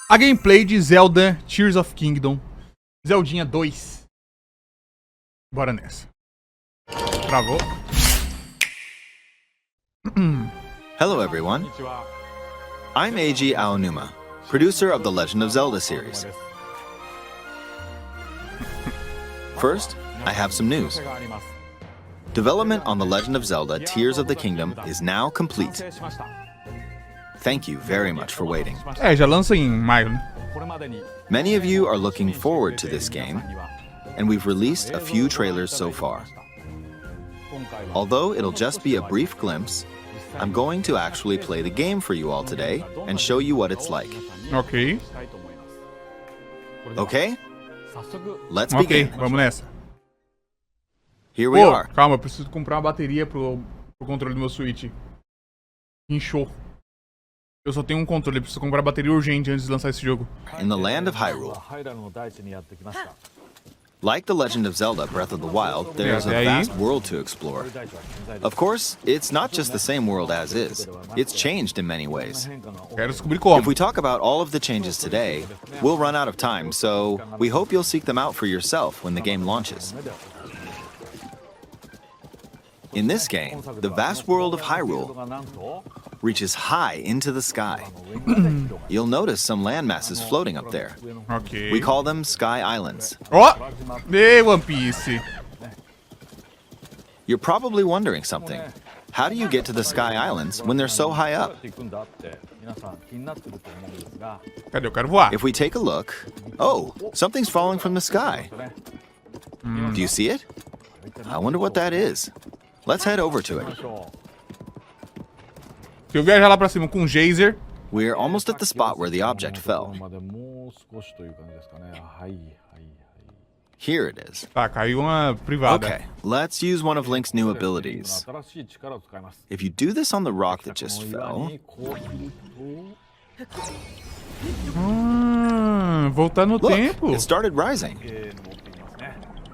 A gameplay de Zelda Tears of Kingdom. Zeldinha 2. Bora nessa. Travou. Hello everyone. I'm Eiji Aonuma, producer of the Legend of Zelda series. First, I have some news. Development on The Legend of Zelda Tears of the Kingdom is now complete. Thank you very much for waiting. Já lança em maio, né? Many of you are looking forward to this game, and we've released a few trailers so far. Although it'll just be a brief glimpse, I'm going to actually play the game for you all today and show you what it's like. Ok. Okay? Let's begin. Ok, vamos nessa. Here we are. Calma, eu preciso comprar uma bateria pro controle do meu Switch. Inchou. Eu só tenho um controle, eu preciso comprar bateria urgente antes de lançar esse jogo. In the land of Hyrule. Like The Legend of Zelda Breath of the Wild, there's a vast world to explore. Of course, it's not just the same world as is. It's changed in many ways. Quero descobrir como. If we talk about all of the changes today, we'll run out of time, so we hope you'll seek them out for yourself when the game launches. In this game, the vast world of Hyrule reaches high into the sky. You'll notice some landmasses floating up there. Ok. We call them Sky Islands. Ó! Ei, One Piece! You're probably wondering something. How do you get to the Sky Islands when they're so high up? Cadê? Eu quero voar. If we take a look, oh, something's falling from the sky. Do you see it? I wonder what that is. Let's head over to it. Se eu viajar lá pra cima com um geyser... We're almost at the spot where the object fell. Here it is. Tá, caiu uma privada. Okay, let's use one of Link's new abilities. If you do this on the rock that just fell... Voltar no Look, tempo. it started rising.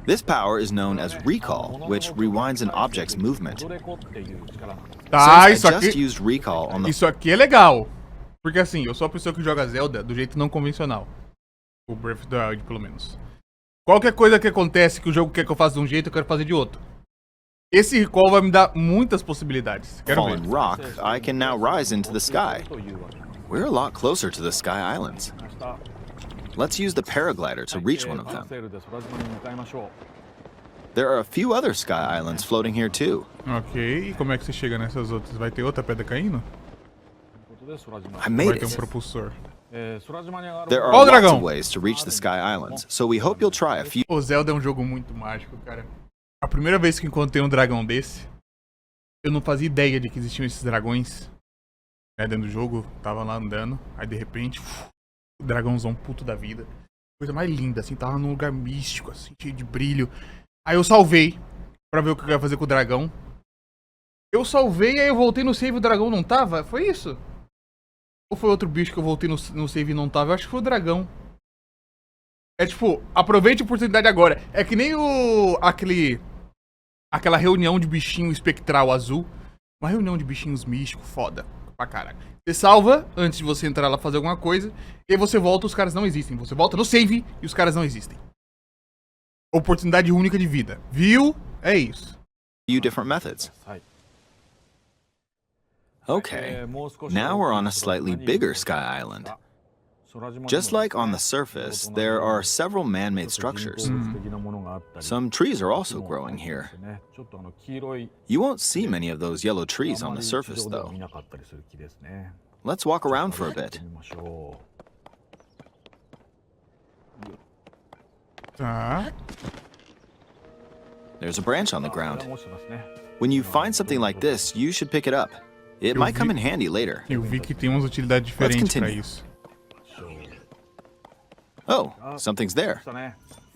This power is known as recall, which rewinds an object's movement. Tá, Since isso I just aqui... used recall on the... Isso aqui é legal. Porque assim, eu sou a pessoa que joga Zelda do jeito não convencional. O Breath of the Wild, pelo menos. Qualquer coisa que acontece que o jogo quer que eu faça de um jeito, eu quero fazer de outro. Esse recall vai me dar muitas possibilidades. Quero ver. fallen rock, I can now rise into the sky. We're a lot closer to the Sky Islands. Let's use the paraglider to reach one of them. There are a few other Sky Islands floating here too. Ok, e como é que você chega nessas outras? Vai ter outra pedra caindo? I made Vai ter it. propulsor. There are Oh, lots dragão. of ways to reach the Sky Islands, so we hope you'll try a few. O Zelda é um jogo muito mágico, cara. A primeira vez que encontrei um dragão desse, eu não fazia ideia de que existiam esses dragões, né, dentro do jogo. Tava lá andando, aí de repente, o dragãozão puto da vida. Coisa mais linda, assim, tava num lugar místico, assim, cheio de brilho. Aí eu salvei pra ver o que eu ia fazer com o dragão. Eu salvei, aí eu voltei no save e o dragão não tava? Foi isso? Ou foi outro bicho que eu voltei no save e não tava? Eu acho que foi o dragão. É tipo, aproveite a oportunidade agora. É que nem aquela reunião de bichinho espectral azul. Uma reunião de bichinhos místicos, foda. Pra caralho. Você salva antes de você entrar lá fazer alguma coisa. E aí você volta, os caras não existem. Você volta no save e os caras não existem. Oportunidade única de vida. Viu? É isso. Few different methods. Okay, now we're on a slightly bigger Sky Island. Just like on the surface, there are several man-made structures. Some trees are also growing here. You won't see many of those yellow trees on the surface, though. Let's walk around for a bit. Tá. There's a branch on the ground. When you find something like this, you should pick it up. It might come in handy later. Eu vi que tem umas utilidades diferentes pra continue. isso. Oh, something's there.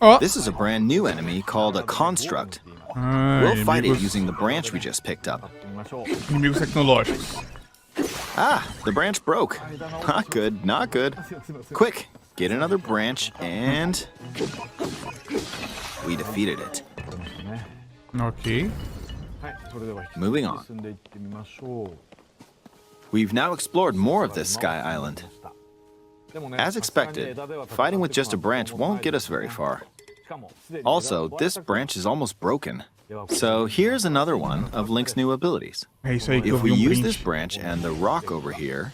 Ó. This is a brand new enemy called a construct. We'll fight it using the branch we just picked up. Inimigos tecnológicos. Ah, the branch broke. Not good, not good. Quick, get another branch and... we defeated it. Ok. Moving on. We've now explored more of this Sky Island. As expected, fighting with just a branch won't get us very far. Also, this branch is almost broken. So here's another one of Link's new abilities. É isso aí que eu If vi we use print. this branch and the rock over here,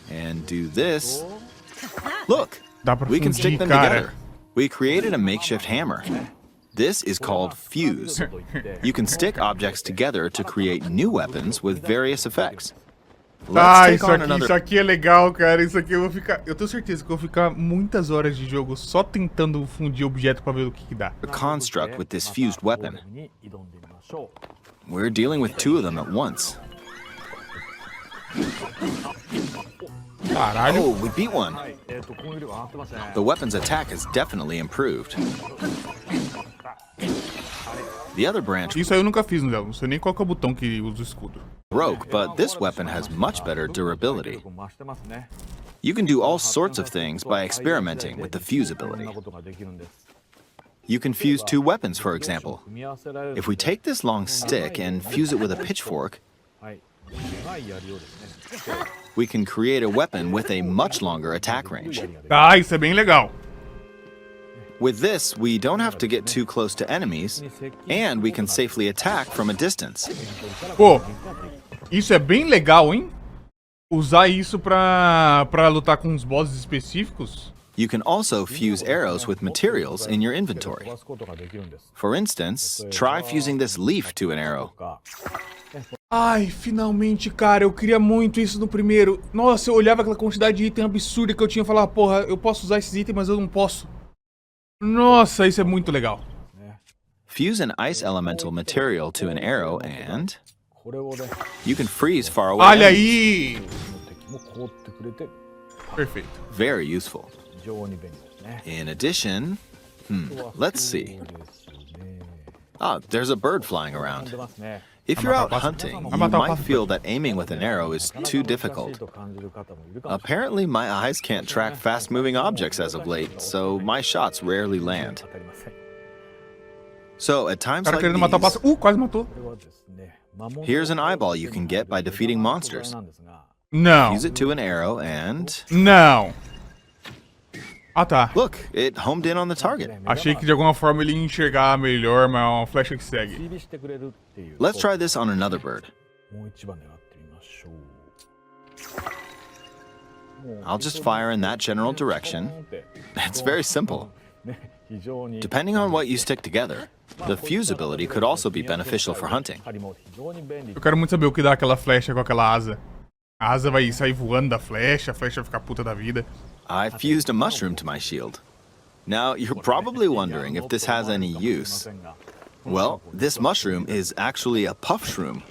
and do this, look, Dá pra we can fundir, stick them cara. together. We created a makeshift hammer. This is called fuse. You can stick objects together to create new weapons with various effects. Let's take on another. Isso aqui é legal, cara. Isso aqui eu vou ficar. Eu tenho certeza que eu vou ficar muitas horas de jogo só tentando fundir objeto pra ver o que dá. A construct with this fused weapon. We're dealing with two of them at once. Caralho. Oh, we beat one. The weapon's attack has definitely improved. The other branch Isso aí eu nunca fiz, não sei nem qual que é o botão que usa o escudo. broke, but this weapon has much better durability. You can do all sorts of things by experimenting with the fuse ability. You can fuse two weapons, for example. If we take this long stick and fuse it with a pitchfork, we can create a weapon with a much longer attack range. Ah, isso é bem legal. With this, we don't have to get too close to enemies, and we can safely attack from a distance. Pô, isso é bem legal, hein? Usar isso pra lutar com uns bosses específicos. You can also fuse arrows with materials in your inventory. For instance, try fusing this leaf to an arrow. Ai, finalmente, cara, eu queria muito isso no primeiro. Nossa, eu olhava aquela quantidade de item absurda que eu tinha e falava, porra, eu posso usar esses itens, mas eu não posso. Nossa, isso é muito legal. Fuse an ice elemental material to an arrow and you can freeze far away Olha enemies. aí! Perfeito. Very useful. In addition, let's see. Ah, there's a bird flying around. If you're out hunting, you might feel that aiming with an arrow is too difficult. Apparently, my eyes can't track fast-moving objects as of late, so my shots rarely land. So, at times like Querendo matar o pássaro. these, Quase matou. here's an eyeball you can get by defeating monsters. Não. Use it to an arrow and... Não. Ah, tá. Look, it homed in on the target. Achei que de alguma forma ele ia enxergar melhor, mas é uma flecha que segue. Let's try this on another bird. I'll just fire in that general direction. It's very simple. Depending on what you stick together, the fuse ability could also be beneficial for hunting. Eu quero muito saber o que dá aquela flecha com aquela asa. A asa vai sair voando da flecha, a flecha vai ficar puta da vida. I fused a mushroom to my shield. Now, you're probably wondering if this has any use. Well, this mushroom is actually a puff shroom.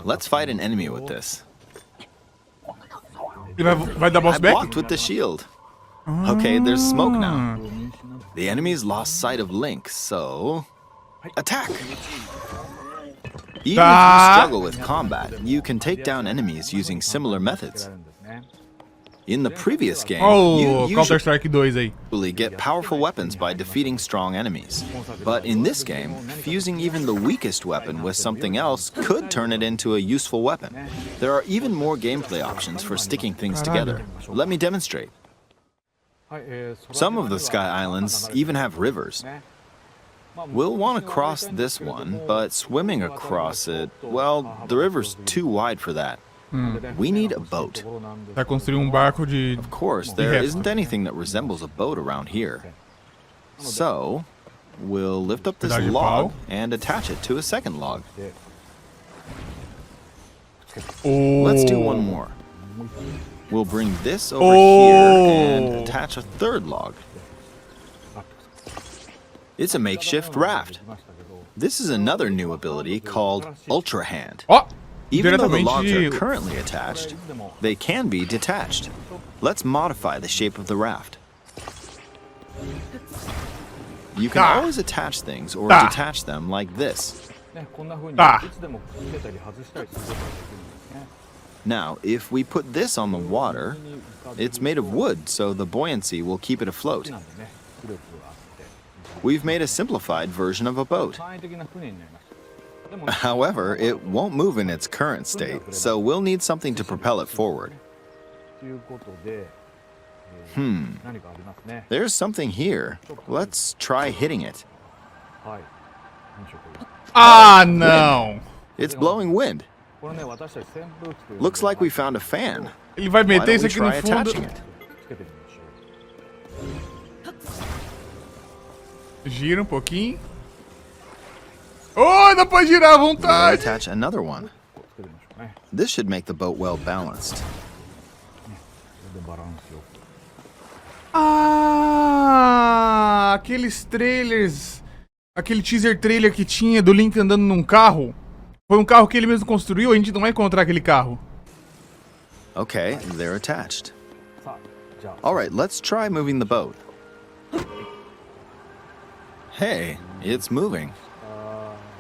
Let's fight an enemy with this. Ele vai dar boss I back? blocked with the shield. Okay, there's smoke now. The enemies lost sight of Link, so... attack! Even if you struggle with combat, you can take down enemies using similar methods. In the previous game, you Counter-Strike 2 aí. usually get powerful weapons by defeating strong enemies. But in this game, fusing even the weakest weapon with something else could turn it into a useful weapon. There are even more gameplay options for sticking things together. Let me demonstrate. Some of the Sky Islands even have rivers. We'll want to cross this one, but swimming across it, well, the river's too wide for that. We need a boat. Vai construir barco de... Of course, there isn't anything that resembles a boat around here. So, we'll lift up this log and attach it to a second log. Let's do one more. We'll bring this over here and attach a third log. It's a makeshift raft. This is another new ability called Ultra Hand. Ó! Even though the logs are currently attached, they can be detached. Let's modify the shape of the raft. You can always attach things or detach them like this. Now, if we put this on the water, it's made of wood, so the buoyancy will keep it afloat. We've made a simplified version of a boat. However, it won't move in its current state, so we'll need something to propel it forward. There's something here. Let's try hitting it. Ah, não! It's blowing wind. Looks like we found a fan. Ele vai Why meter don't isso we aqui no try fundo. attaching it? Gira um pouquinho. Oh, dá pra girar à We'll vontade. attach another one. This should make the boat well balanced. Ah, aqueles trailers, aquele teaser trailer que tinha do Link andando num carro. Foi um carro que ele mesmo construiu, a gente não vai encontrar aquele carro. Okay, they're attached. All right, let's try moving the boat. Hey, it's moving.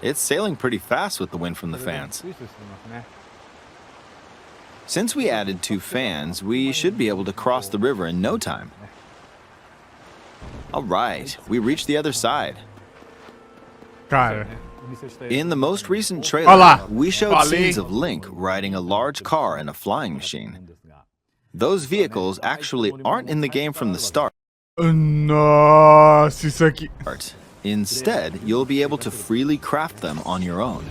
It's sailing pretty fast with the wind from the fans. Since we added 2 fans, we should be able to cross the river in no time. All right, we reached the other side. Cara, In the most recent Olá. trailer, we showed Falei. scenes of Link riding a large car and a flying machine. Those vehicles actually aren't in the game from the start. nossa, isso aqui. Instead, you'll be able to freely craft them on your own.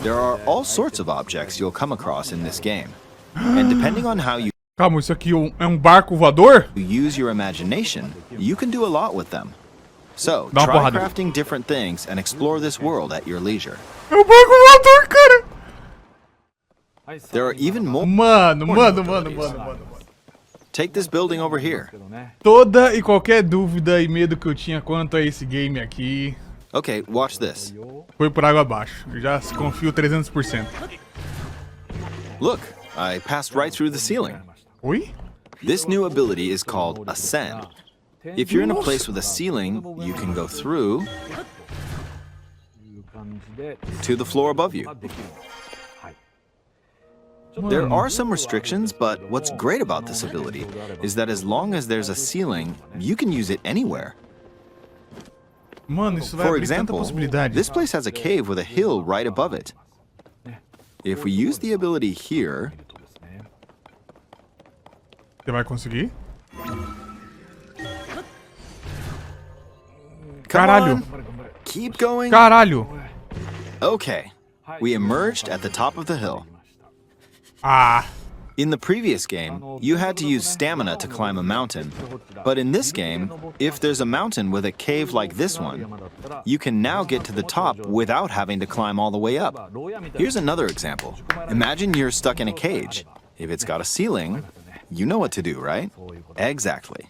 There are all sorts of objects you'll come across in this game. And depending on how you Calma, isso aqui é um barco voador? use your imagination, you can do a lot with them. So, Dá uma try porrada. crafting different things and explore this world at your leisure. É um barco voador, cara. There are even more. Mano. Take this building over here. Toda e qualquer dúvida e medo que eu tinha quanto a esse game aqui Okay, watch this. foi por água abaixo. Eu já confio 300%. Look, I passed right through the ceiling. Oi? This new ability is called Ascend. If you're in a place with a ceiling, you can go through to the floor above you. There are some restrictions, but what's great about this ability is that as long as there's a ceiling, you can use it anywhere. Mano, isso vai For abrir tanta example, possibilidade. this place has a cave with a hill right above it. If we use the ability here, Você vai conseguir? come Caralho. on, keep going. Caralho. Okay, we emerged at the top of the hill. Ah. In the previous game, you had to use stamina to climb a mountain. But in this game, if there's a mountain with a cave like this one, you can now get to the top without having to climb all the way up. Here's another example. Imagine you're stuck in a cage. If it's got a ceiling, you know what to do, right? Exactly.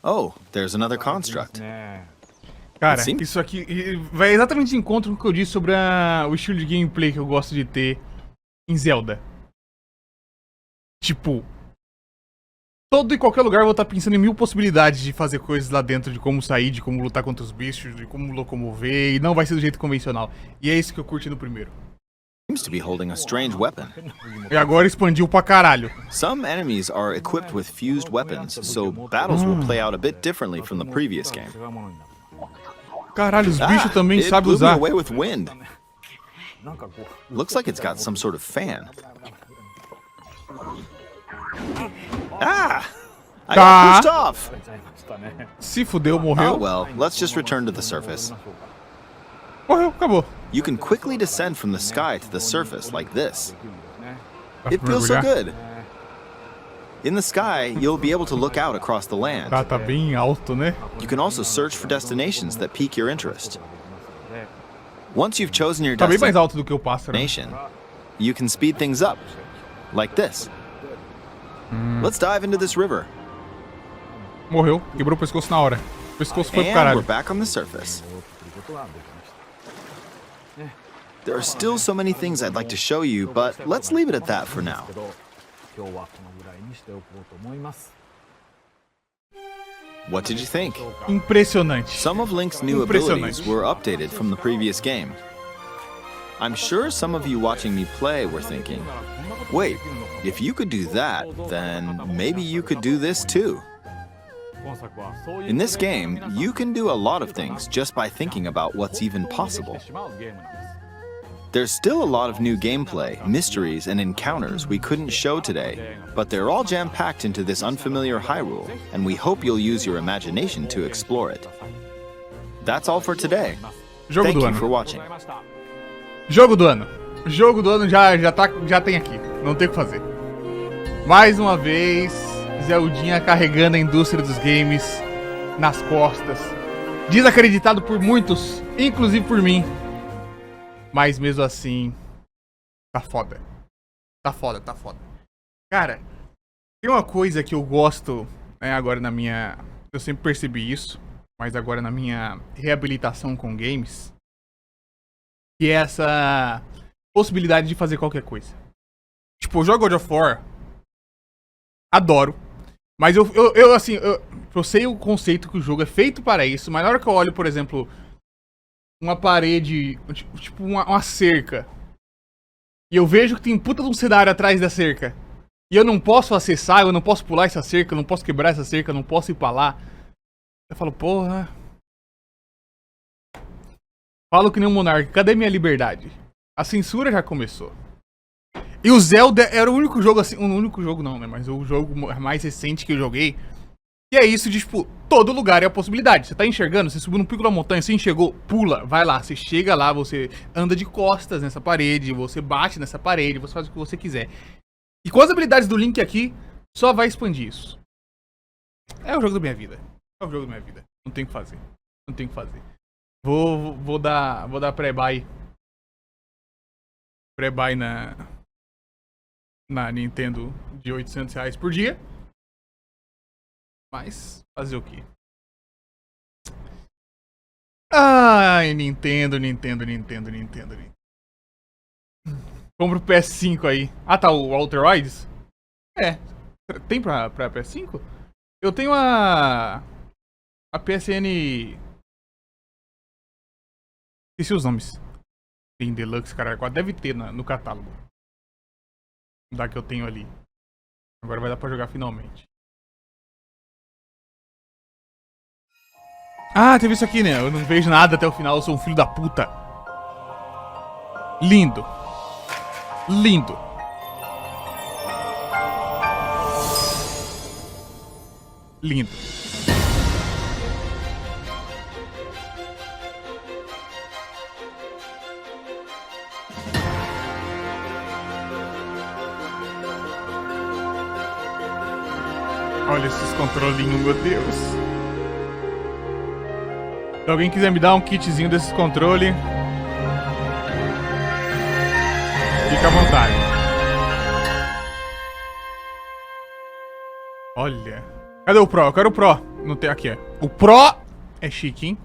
Oh, there's another construct. Cara, Assim? isso aqui vai exatamente de encontro com o que eu disse sobre o estilo de gameplay que eu gosto de ter em Zelda. Tipo, todo e qualquer lugar eu vou estar pensando em 1000 possibilidades de fazer coisas lá dentro, de como sair, de como lutar contra os bichos, de como locomover, e não vai ser do jeito convencional. E é isso que eu curti no primeiro. Seems to be holding a strange weapon. E agora expandiu pra caralho. Some enemies are equipped with fused weapons, so battles will play out a bit differently from the previous game. Caralho, os bichos também it sabem blew me usar. away with wind. Looks like it's got some sort of fan. Ah! I got pushed off! Se fudeu, Oh morreu. well, let's just return to the surface. Morreu, acabou. You can quickly descend from the sky to the surface like this. Dá pra It feels so mergulhar? good. In the sky, you'll be able to look out across the land. Tá bem alto, né? You can also search for destinations that pique your interest. Once you've chosen your Tá bem mais destination, alto do que o pássaro. you can speed things up, like this. Let's dive into this river. Morreu, quebrou o pescoço na hora. O pescoço foi pro And caralho. we're back on the surface. There are still so many things I'd like to show you, but let's leave it at that for now. What did you think? Impressionante. Some of Link's new abilities were updated from the previous game. I'm sure some of you watching me play were thinking, wait, if you could do that, then maybe you could do this too. In this game, you can do a lot of things just by thinking about what's even possible. There's still a lot of new gameplay, mysteries, and encounters we couldn't show today, but they're all jam-packed into this unfamiliar Hyrule, and we hope you'll use your imagination to explore it. That's all for today. Thank you for watching. Jogo do ano. Jogo do ano já tem aqui. Não tem o que fazer. Mais uma vez, Zeldinha carregando a indústria dos games nas costas. Desacreditado por muitos, inclusive por mim. Mas mesmo assim, tá foda. Tá foda, tá foda. Cara, tem uma coisa que eu gosto, né, agora na minha... Eu sempre percebi isso, mas agora na minha reabilitação com games, que é essa possibilidade de fazer qualquer coisa. Tipo, eu jogo God of War, adoro, mas eu sei o conceito que o jogo é feito para isso, mas na hora que eu olho, por exemplo, uma parede, tipo uma cerca, e eu vejo que tem puta de um cenário atrás da cerca, e eu não posso acessar, eu não posso pular essa cerca, eu não posso quebrar essa cerca, eu não posso ir pra lá, eu falo, porra... Falo que nem um monarca, cadê minha liberdade? A censura já começou. E o Zelda era o único jogo assim... O único jogo não, né? Mas o jogo mais recente que eu joguei. E é isso de, tipo, todo lugar é a possibilidade. Você tá enxergando, você subiu no pico da montanha, você enxergou, pula, vai lá. Você chega lá, você anda de costas nessa parede, você bate nessa parede, você faz o que você quiser. E com as habilidades do Link aqui, só vai expandir isso. É o jogo da minha vida. É o jogo da minha vida. Não tem o que fazer. Não tem o que fazer. Vou dar pré-buy. Pré-buy na Nintendo de R$800 por dia. Mas, fazer o quê? Ai, Nintendo. Compra o PS5 aí. Ah, tá, o Alteroids? É. Tem pra PS5? Eu tenho a PSN... Esqueci os nomes. Tem Deluxe, caralho. Deve ter no catálogo. Da que eu tenho ali. Agora vai dar pra jogar finalmente. Ah, teve isso aqui, né? Eu não vejo nada até o final. Eu sou um filho da puta. Lindo. Lindo. Lindo. Olha esses controlinhos, meu Deus. Se alguém quiser me dar um kitzinho desses controles, fica à vontade. Olha. Cadê o Pro? Eu quero o Pro. Não tem aqui, ó. O Pro é chique, hein?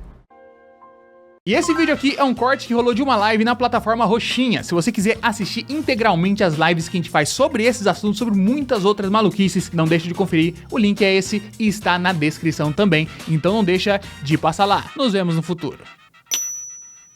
E esse vídeo aqui é um corte que rolou de uma live na plataforma Roxinha. Se você quiser assistir integralmente as lives que a gente faz sobre esses assuntos, sobre muitas outras maluquices, não deixe de conferir. O link é esse e está na descrição também. Então não deixa de passar lá. Nos vemos no futuro.